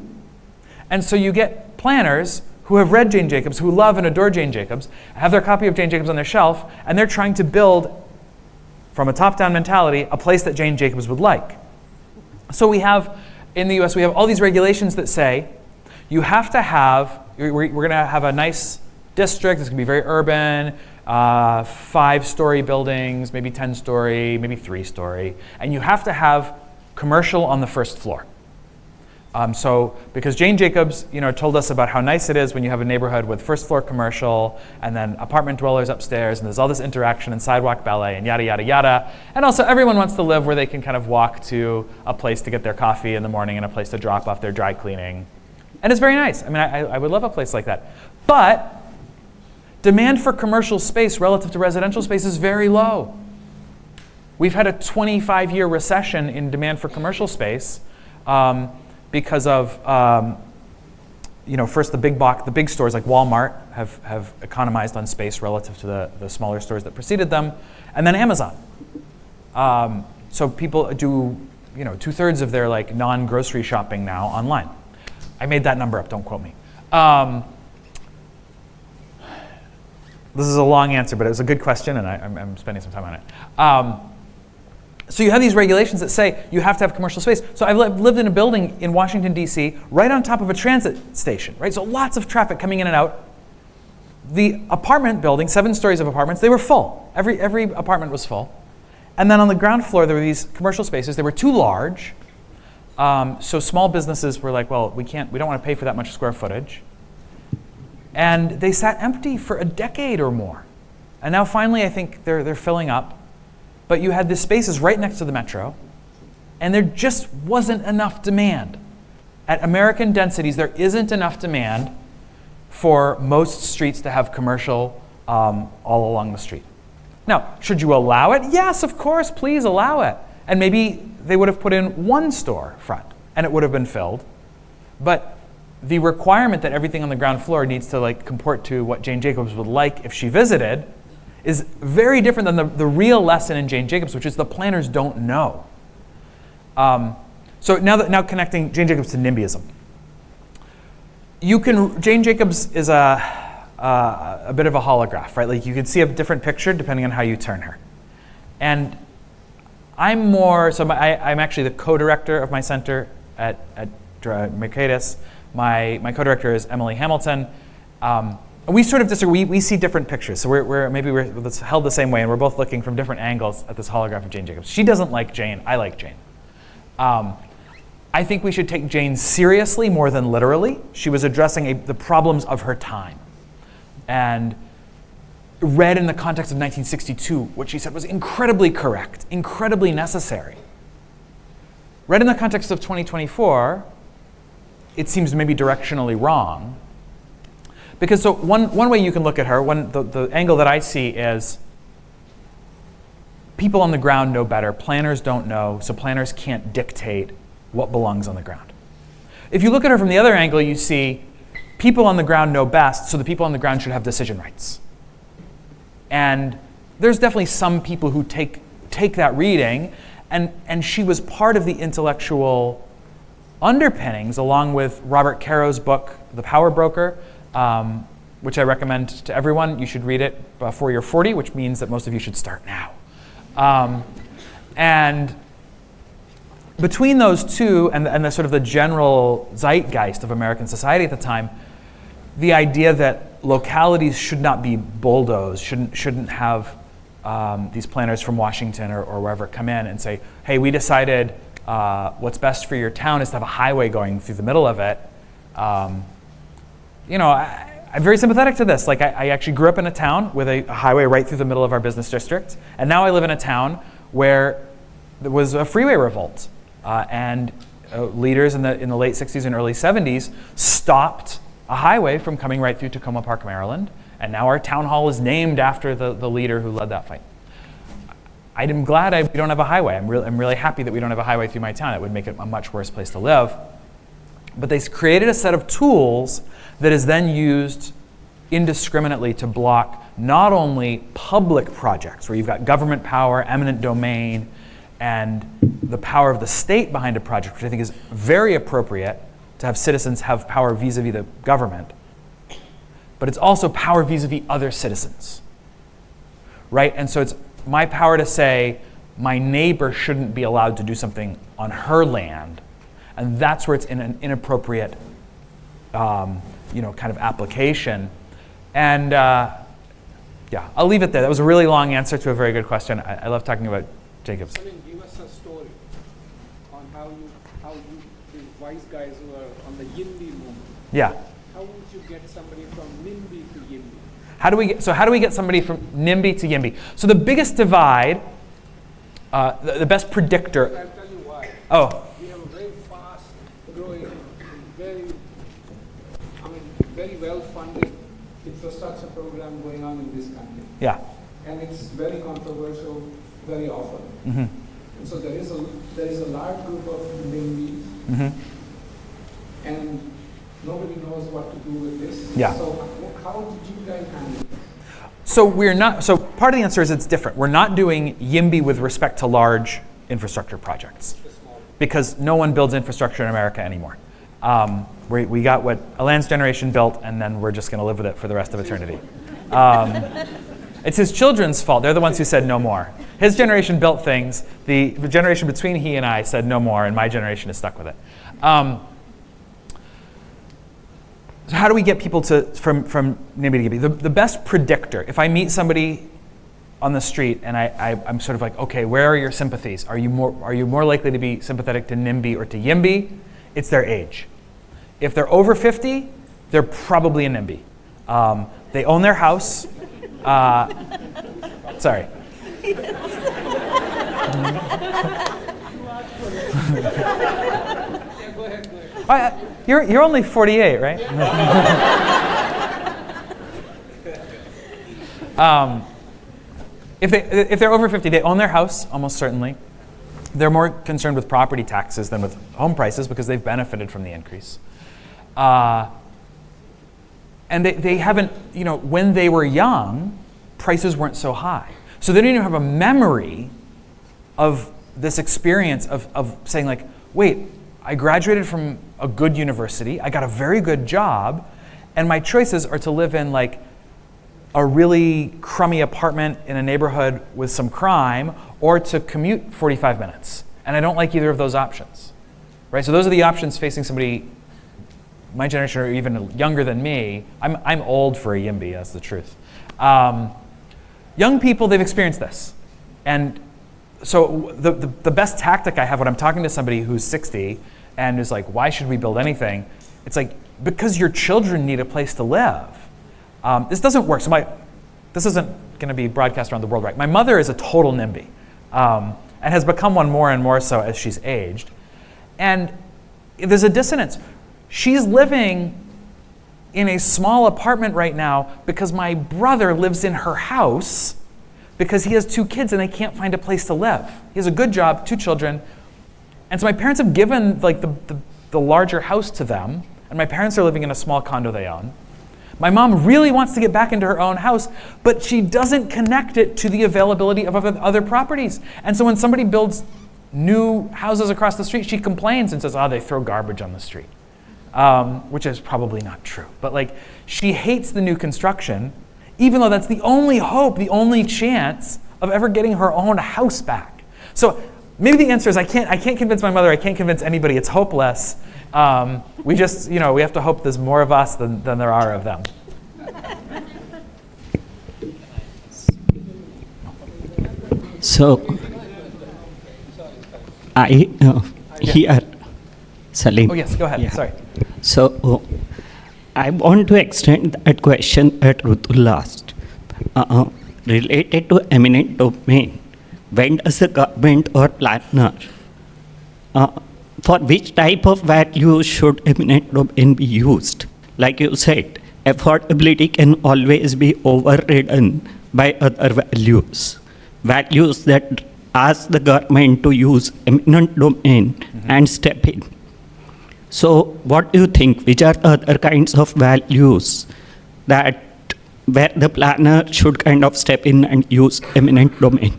Speaker 2: And so you get planners who have read Jane Jacobs, who love and adore Jane Jacobs, have their copy of Jane Jacobs on their shelf, and they're trying to build, from a top-down mentality, a place that Jane Jacobs would like. So we have, in the US, we have all these regulations that say, you have to have, we're going to have a nice district, it's going to be very urban, 5-story buildings, maybe 10-story, maybe 3-story, and you have to have commercial on the first floor. So because Jane Jacobs, told us about how nice it is when you have a neighborhood with first floor commercial and then apartment dwellers upstairs, and there's all this interaction and sidewalk ballet and yada, yada, yada. And also everyone wants to live where they can kind of walk to a place to get their coffee in the morning and a place to drop off their dry cleaning. And it's very nice. I mean, I would love a place like that. But demand for commercial space relative to residential space is very low. We've had a 25-year recession in demand for commercial space because of, first the big stores like Walmart have economized on space relative to the smaller stores that preceded them, and then Amazon. So people do, 2/3 of their like non-grocery shopping now online. I made that number up, don't quote me. This is a long answer, but it was a good question, and I'm spending some time on it. So you have these regulations that say you have to have commercial space. So I've lived in a building in Washington, D.C., right on top of a transit station, right? So lots of traffic coming in and out. The apartment building, 7 stories of apartments, they were full. Every apartment was full. And then on the ground floor, there were these commercial spaces. They were too large. So small businesses were like, well, we don't want to pay for that much square footage. And they sat empty for a decade or more. And now finally, I think they're filling up. But you had these spaces right next to the metro, and there just wasn't enough demand. At American densities, there isn't enough demand for most streets to have commercial all along the street. Now, should you allow it? Yes, of course, please allow it. And maybe they would have put in 1 store front, and it would have been filled. But the requirement that everything on the ground floor needs to comport to what Jane Jacobs would like if she visited is very different than the real lesson in Jane Jacobs, which is the planners don't know. So now connecting Jane Jacobs to NIMBYism. Jane Jacobs is a bit of a holograph, right? Like you can see a different picture depending on how you turn her. And I'm actually the co-director of my center at Mercatus. My co-director is Emily Hamilton. We sort of disagree. We see different pictures. So we're held the same way, and we're both looking from different angles at this holograph of Jane Jacobs. She doesn't like Jane. I like Jane. I think we should take Jane seriously more than literally. She was addressing the problems of her time. And read in the context of 1962, what she said was incredibly correct, incredibly necessary. Read in the context of 2024, it seems maybe directionally wrong. Because so one way you can look at her, the angle that I see is people on the ground know better, planners don't know, so planners can't dictate what belongs on the ground. If you look at her from the other angle, you see people on the ground know best, so the people on the ground should have decision rights. And there's definitely some people who take that reading, and she was part of the intellectual underpinnings, along with Robert Caro's book, The Power Broker, which I recommend to everyone. You should read it before you're 40, which means that most of you should start now. And between those two and the sort of the general zeitgeist of American society at the time, the idea that localities should not be bulldozed, shouldn't have these planners from Washington or wherever come in and say, hey, we decided what's best for your town is to have a highway going through the middle of it. I'm very sympathetic to this. Like I actually grew up in a town with a highway right through the middle of our business district, and now I live in a town where there was a freeway revolt, and leaders in the late 60s and early 70s stopped a highway from coming right through Tacoma Park, Maryland, and now our town hall is named after the leader who led that fight. I'm glad we don't have a highway. I'm really happy that we don't have a highway through my town. It would make it a much worse place to live. But they created a set of tools that is then used indiscriminately to block not only public projects, where you've got government power, eminent domain, and the power of the state behind a project, which I think is very appropriate to have citizens have power vis-a-vis the government, but it's also power vis-a-vis other citizens, right? And so it's my power to say my neighbor shouldn't be allowed to do something on her land, and that's where it's in an inappropriate kind of application. And yeah, I'll leave it there. That was a really long answer to a very good question. I love talking about Jacobs.
Speaker 1: Salim, give us a story on how you these wise guys who are on the YIMBY movement.
Speaker 2: Yeah.
Speaker 1: How would you get somebody from NIMBY to YIMBY?
Speaker 2: How do we get somebody from NIMBY to YIMBY? So the biggest divide, the best predictor.
Speaker 1: I'll tell you why.
Speaker 2: Oh.
Speaker 1: We have a very fast growing, very well funded infrastructure program going on in this country.
Speaker 2: Yeah.
Speaker 1: And it's very controversial very often.
Speaker 2: Mm-hmm.
Speaker 1: And so there is a large group of NIMBYs,
Speaker 2: Mm-hmm.
Speaker 1: and nobody knows what to do with this.
Speaker 2: Yeah.
Speaker 1: So how did you guys handle it?
Speaker 2: So part of the answer is it's different. We're not doing YIMBY with respect to large infrastructure projects, because no one builds infrastructure in America anymore. We got what Alain's generation built, and then we're just going to live with it for the rest of eternity. It's his children's fault. They're the ones who said no more. His generation built things. The generation between he and I said no more, and my generation is stuck with it. So how do we get people from NIMBY to GIMBY? The best predictor, if I meet somebody on the street and I'm sort of like, okay, where are your sympathies? Are you more likely to be sympathetic to NIMBY or to YIMBY? It's their age. If they're over 50, they're probably a NIMBY. They own their house. Sorry. You're only 48, right? If they're over 50, they own their house, almost certainly. They're more concerned with property taxes than with home prices because they've benefited from the increase. And they haven't, when they were young, prices weren't so high. So they don't even have a memory of this experience of saying like, wait, I graduated from a good university, I got a very good job, and my choices are to live in like a really crummy apartment in a neighborhood with some crime, or to commute 45 minutes. And I don't like either of those options, right? So those are the options facing somebody my generation or even younger than me. I'm old for a YIMBY, that's the truth. Young people, they've experienced this. And so the best tactic I have when I'm talking to somebody who's 60 and is like, why should we build anything? It's like, because your children need a place to live. This doesn't work. So this isn't going to be broadcast around the world, right? My mother is a total NIMBY and has become one more and more so as she's aged. And there's a dissonance. She's living in a small apartment right now because my brother lives in her house because he has 2 kids and they can't find a place to live. He has a good job, 2 children. And so my parents have given like the larger house to them, and my parents are living in a small condo they own. My mom really wants to get back into her own house, but she doesn't connect it to the availability of other properties. And so when somebody builds new houses across the street, she complains and says, they throw garbage on the street, which is probably not true. But like, she hates the new construction, even though that's the only hope, the only chance of ever getting her own house back. So maybe the answer is I can't convince my mother, I can't convince anybody, it's hopeless. We just, we have to hope there's more of us than there are of them.
Speaker 7: So, here, Salim.
Speaker 2: Oh yes, go ahead,
Speaker 7: Yeah.
Speaker 2: sorry.
Speaker 7: So, I want to extend that question at Rutul last. Related to eminent domain, when does the government or planner, for which type of value should eminent domain be used? Like you said, affordability can always be overridden by other values. Values that ask the government to use eminent domain and step in. So what do you think, which are the other kinds of values that where the planner should kind of step in and use eminent domain?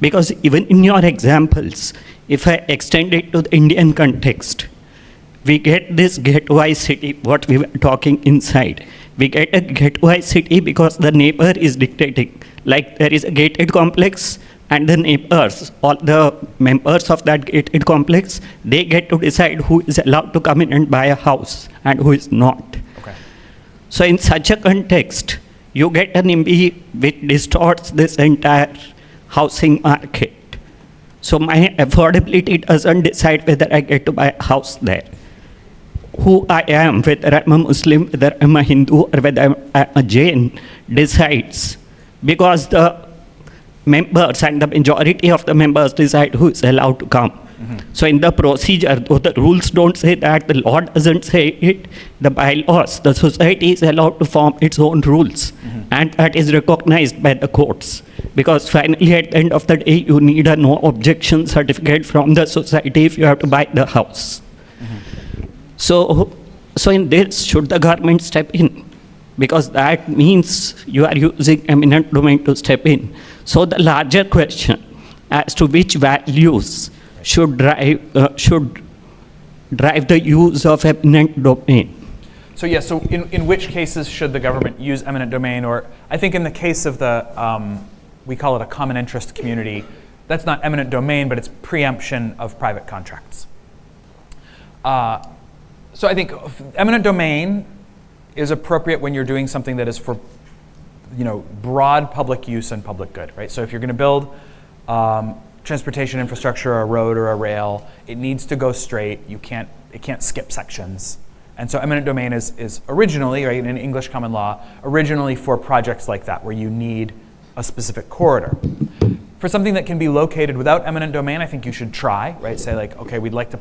Speaker 7: Because even in your examples, if I extend it to the Indian context, we get this gateway city, what we were talking inside. We get a gateway city because the neighbor is dictating. Like there is a gated complex, and the neighbors, all the members of that gated complex, they get to decide who is allowed to come in and buy a house and who is not.
Speaker 2: Okay.
Speaker 7: So in such a context, you get an NIMBY which distorts this entire housing market. So my affordability doesn't decide whether I get to buy a house there. Who I am, whether I'm a Muslim, whether I'm a Hindu, or whether I'm a Jain, decides, because the members and the majority of the members decide who is allowed to come. So in the procedure, though the rules don't say that, the law doesn't say it, the bylaws, the society is allowed to form its own rules. And that is recognized by the courts. Because finally, at the end of the day, you need a no objection certificate from the society if you have to buy the house. So in this, should the government step in? Because that means you are using eminent domain to step in. So the larger question as to which values should drive the use of eminent domain.
Speaker 2: So yeah, so in which cases should the government use eminent domain? Or I think in the case of the, we call it a common interest community, that's not eminent domain, but it's preemption of private contracts. So I think eminent domain is appropriate when you're doing something that is for, broad public use and public good, right? So if you're going to build transportation infrastructure, or a road or a rail, it needs to go straight. It can't skip sections. And so eminent domain is originally, right, in English common law, originally for projects like that, where you need a specific corridor. For something that can be located without eminent domain, I think you should try, right? Say like, okay, we'd like to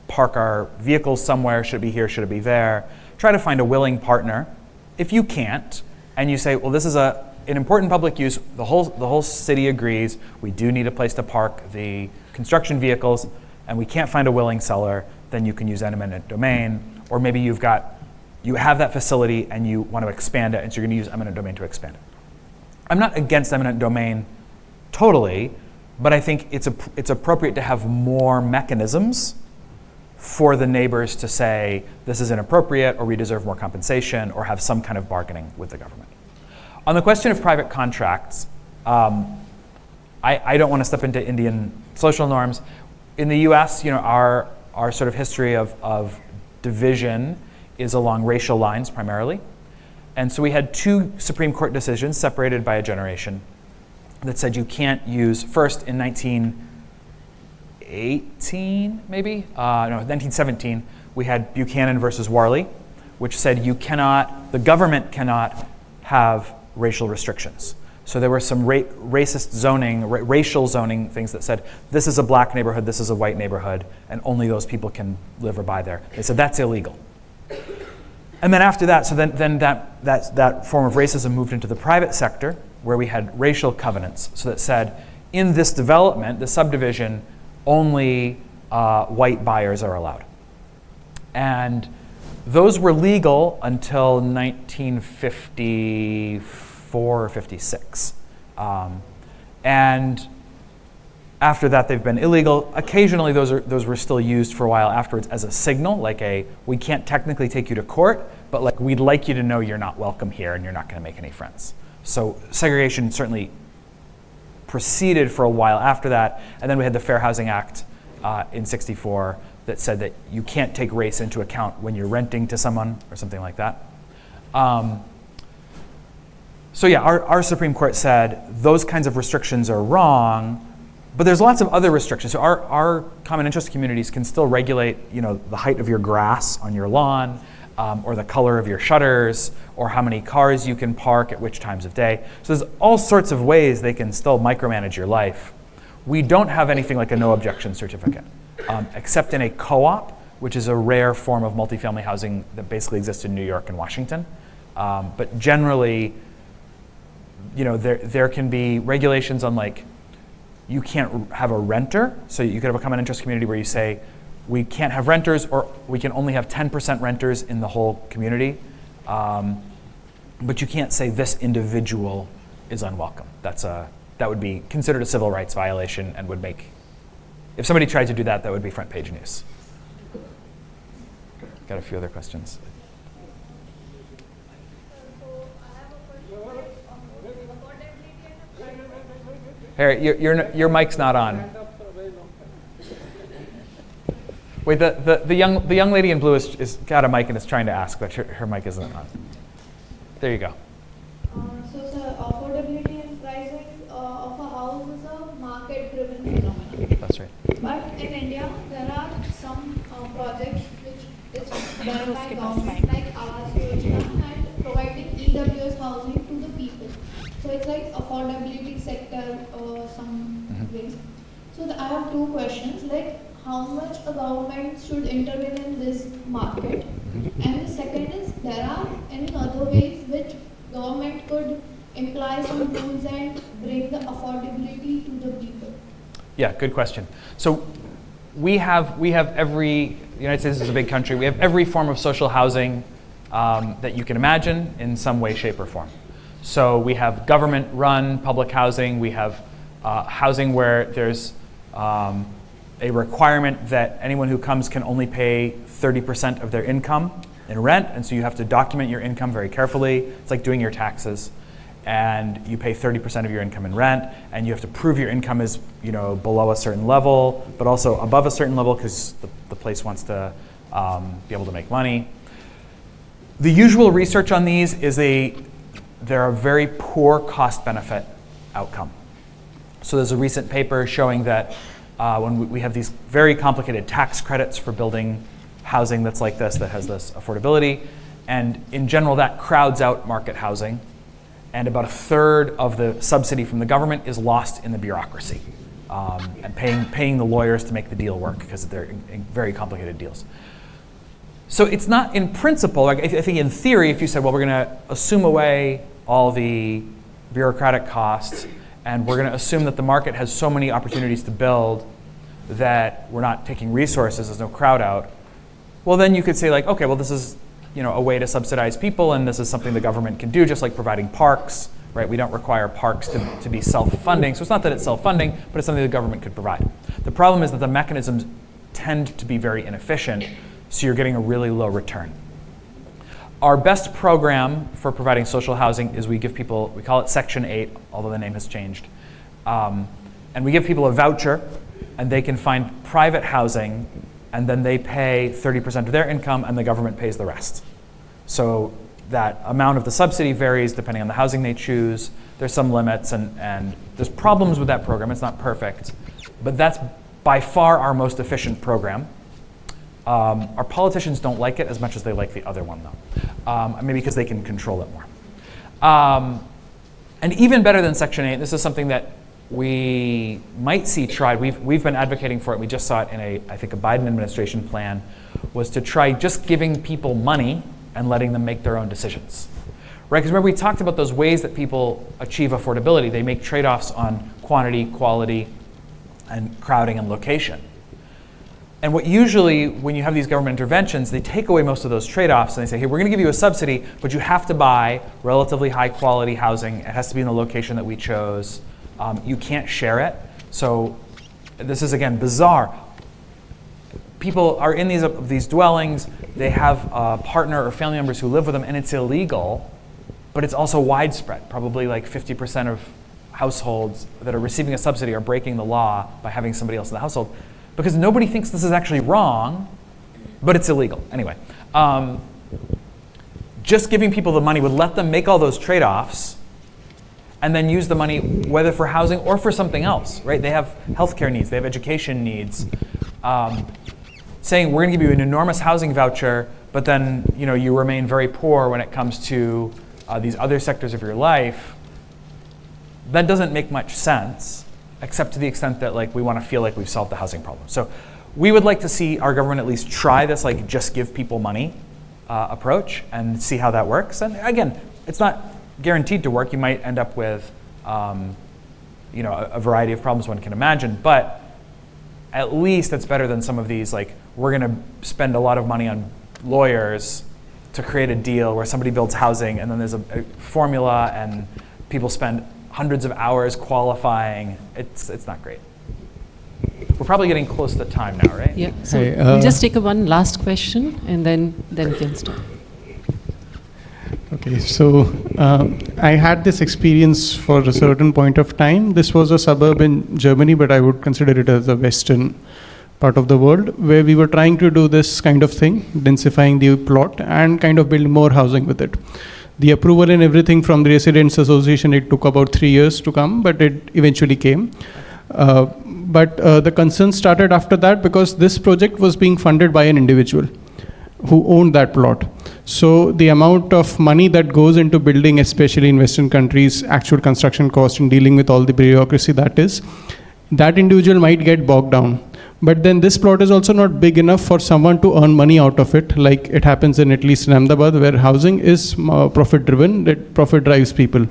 Speaker 2: park our vehicles somewhere. Should it be here? Should it be there? Try to find a willing partner. If you can't, and you say, well, this is an important public use, the whole city agrees, we do need a place to park the construction vehicles, and we can't find a willing seller, then you can use eminent domain. Or maybe you have that facility and you want to expand it, and so you're going to use eminent domain to expand it. I'm not against eminent domain totally, but I think it's appropriate to have more mechanisms for the neighbors to say, this is inappropriate, or we deserve more compensation, or have some kind of bargaining with the government. On the question of private contracts, I don't want to step into Indian social norms. In the US, our sort of history of division is along racial lines primarily. And so we had 2 Supreme Court decisions separated by a generation that said you can't use, first in 1918, maybe? 1917, we had Buchanan versus Warley, which said the government cannot have racial restrictions. So there were some racist zoning, racial zoning things that said, this is a black neighborhood, this is a white neighborhood, and only those people can live or buy there. They said that's illegal. And then after that, so then that form of racism moved into the private sector, where we had racial covenants. So that said, in this development, the subdivision, only white buyers are allowed. And those were legal until 1954 or 56. And after that, they've been illegal. Occasionally, those were still used for a while afterwards as a signal, like we can't technically take you to court, but like we'd like you to know you're not welcome here and you're not going to make any friends. So segregation certainly proceeded for a while after that. And then we had the Fair Housing Act in '64 that said that you can't take race into account when you're renting to someone or something like that. So yeah, our Supreme Court said those kinds of restrictions are wrong, but there's lots of other restrictions. So our common interest communities can still regulate, the height of your grass on your lawn, or the color of your shutters, or how many cars you can park at which times of day. So there's all sorts of ways they can still micromanage your life. We don't have anything like a no objection certificate, except in a co-op, which is a rare form of multifamily housing that basically exists in New York and Washington. But generally, there can be regulations on like, you can't have a renter. So you could have a common interest community where you say, we can't have renters, or we can only have 10% renters in the whole community. But you can't say this individual is unwelcome. That would be considered a civil rights violation and would make, if somebody tried to do that, that would be front page news. Got a few other questions. Harry, your mic's not on. Wait, the young lady in blue is got a mic and is trying to ask, but her mic isn't on. There you go.
Speaker 8: So, sir, affordability and pricing of a house is a market-driven phenomenon.
Speaker 2: That's right.
Speaker 8: But in India, there are some projects which is done by government, like Awas Yojana, and providing EWS housing to the people. So it's like affordability sector, some ways. So I have 2 questions, like how much a government should intervene in this market, and the second is, there are any other ways which government could imply some rules and bring the affordability to the people?
Speaker 2: Yeah, good question. So we have the United States is a big country. We have every form of social housing that you can imagine in some way, shape, or form. So we have government-run public housing. We have housing where there's a requirement that anyone who comes can only pay 30% of their income in rent, and so you have to document your income very carefully. It's like doing your taxes. and you pay 30% of your income in rent, and you have to prove your income is below a certain level, but also above a certain level because the place wants to be able to make money. The usual research on these is they're a very poor cost-benefit outcome. So there's a recent paper showing that when we have these very complicated tax credits for building housing that's like this, that has this affordability, and in general that crowds out market housing, and about a third of the subsidy from the government is lost in the bureaucracy and paying the lawyers to make the deal work because they're very complicated deals. So it's not in principle, like I think in theory, if you said, well, we're going to assume away all the bureaucratic costs and we're going to assume that the market has so many opportunities to build that we're not taking resources, there's no crowd out, well then you could say like, okay, well this is a way to subsidize people, and this is something the government can do, just like providing parks, right? We don't require parks to be self-funding, so it's not that it's self-funding, but it's something the government could provide. The problem is that the mechanisms tend to be very inefficient, so you're getting a really low return. Our best program for providing social housing is we give people, we call it Section 8, although the name has changed, and we give people a voucher, and they can find private housing, and then they pay 30% of their income and the government pays the rest. So that amount of the subsidy varies depending on the housing they choose. There's some limits and there's problems with that program. It's not perfect, but that's by far our most efficient program. Our politicians don't like it as much as they like the other one though, maybe because they can control it more. And even better than Section 8, this is something that we might see tried. We've been advocating for it. We just saw it in I think a Biden administration plan, was to try just giving people money and letting them make their own decisions. Right? Because remember we talked about those ways that people achieve affordability. They make trade-offs on quantity, quality, and crowding and location. And what usually, when you have these government interventions, they take away most of those trade-offs and they say, hey, we're going to give you a subsidy, but you have to buy relatively high quality housing. It has to be in the location that we chose. You can't share it. So this is, again, bizarre. People are in these dwellings. They have a partner or family members who live with them, and it's illegal, but it's also widespread. Probably like 50% of households that are receiving a subsidy are breaking the law by having somebody else in the household, because nobody thinks this is actually wrong, but it's illegal. Anyway, just giving people the money would let them make all those trade-offs and then use the money whether for housing or for something else, right? They have healthcare needs, they have education needs. Saying we're gonna give you an enormous housing voucher, but then you remain very poor when it comes to these other sectors of your life, that doesn't make much sense, except to the extent that we want to feel like we've solved the housing problem. So we would like to see our government at least try this just give people money approach and see how that works. And again, it's not guaranteed to work. You might end up with a variety of problems one can imagine, but at least it's better than some of these we're going to spend a lot of money on lawyers to create a deal where somebody builds housing and then there's a formula and people spend hundreds of hours qualifying. It's not great. We're probably getting close to time now, right?
Speaker 3: Yeah. So we'll just take one last question and then we can start.
Speaker 9: Okay, so I had this experience for a certain point of time. This was a suburb in Germany, but I would consider it as a Western part of the world, where we were trying to do this kind of thing, densifying the plot and kind of build more housing with it. The approval and everything from the Residents Association, it took about 3 years to come, but it eventually came. But the concern started after that because this project was being funded by an individual who owned that plot. So the amount of money that goes into building, especially in Western countries, actual construction cost and dealing with all the bureaucracy that individual might get bogged down. But then this plot is also not big enough for someone to earn money out of it, like it happens at least in Ahmedabad, where housing is profit driven, that profit drives people.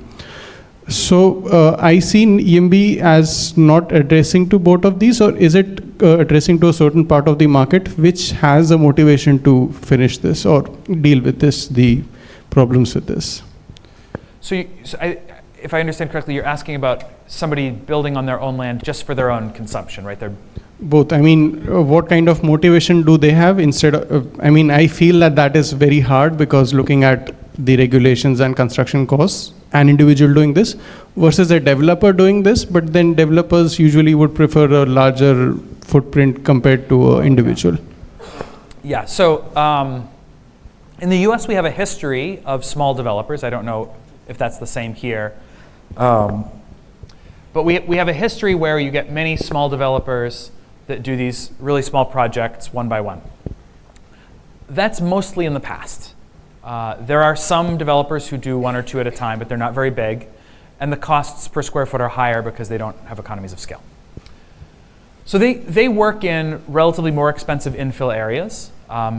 Speaker 9: So I see EMB as not addressing to both of these, or is it addressing to a certain part of the market which has a motivation to finish this or deal with the problems with this?
Speaker 2: So if I understand correctly, you're asking about somebody building on their own land just for their own consumption, right? They're
Speaker 9: both. I mean, what kind of motivation do they have instead of, I feel that is very hard because looking at the regulations and construction costs, an individual doing this, versus a developer doing this, but then developers usually would prefer a larger footprint compared to an individual?
Speaker 2: Yeah, so in the US we have a history of small developers. I don't know if that's the same here. But we have a history where you get many small developers that do these really small projects one by one. That's mostly in the past. There are some developers who do one or two at a time, but they're not very big. And the costs per square foot are higher because they don't have economies of scale. So they work in relatively more expensive infill areas.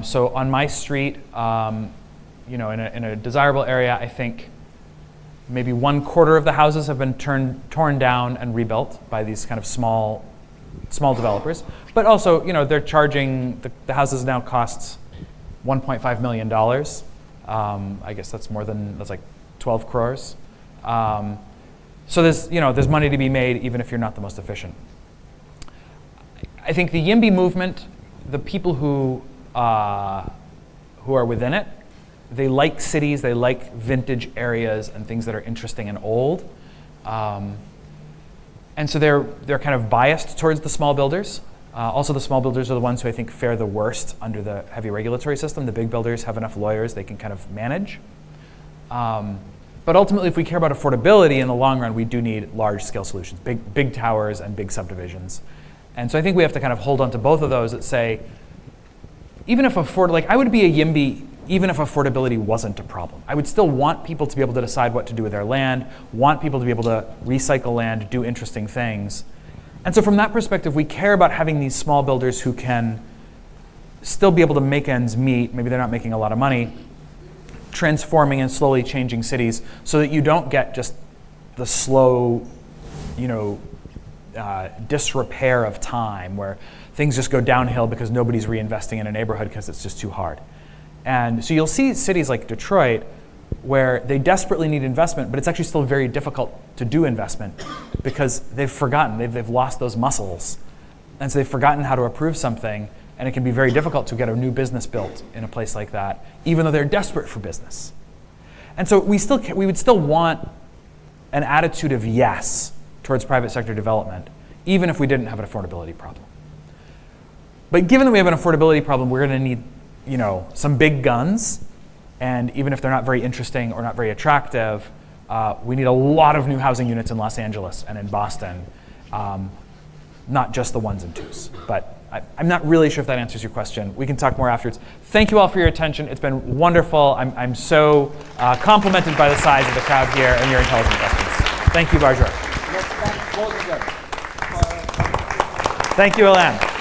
Speaker 2: So on my street, in a desirable area, I think maybe 1/4 of the houses have been torn down and rebuilt by these kind of small developers. But also, they're charging, the houses now cost $1.5 million. I guess that's like 12 crores. So there's money to be made even if you're not the most efficient. I think the YIMBY movement, the people who are within it, they like cities, they like vintage areas and things that are interesting and old. And so they're kind of biased towards the small builders. Also, the small builders are the ones who I think fare the worst under the heavy regulatory system. The big builders have enough lawyers they can kind of manage. But ultimately, if we care about affordability in the long run, we do need large-scale solutions, big towers and big subdivisions. And so I think we have to kind of hold on to both of those that say, even if I would be a YIMBY even if affordability wasn't a problem. I would still want people to be able to decide what to do with their land, want people to be able to recycle land, do interesting things. And so from that perspective, we care about having these small builders who can still be able to make ends meet, maybe they're not making a lot of money, transforming and slowly changing cities so that you don't get just the slow, disrepair of time where things just go downhill because nobody's reinvesting in a neighborhood because it's just too hard. And so you'll see cities like Detroit where they desperately need investment, but it's actually still very difficult to do investment because they've forgotten, they've lost those muscles. And so they've forgotten how to approve something, and it can be very difficult to get a new business built in a place like that, even though they're desperate for business. And so we would still want an attitude of yes towards private sector development, even if we didn't have an affordability problem. But given that we have an affordability problem, we're going to need some big guns, and even if they're not very interesting or not very attractive, we need a lot of new housing units in Los Angeles and in Boston, not just the ones and twos. But I'm not really sure if that answers your question. We can talk more afterwards. Thank you all for your attention. It's been wonderful. I'm so complimented by the size of the crowd here and your intelligent questions. Thank you, Bajra.
Speaker 1: Let's thank both of them.
Speaker 2: Thank you, Alan.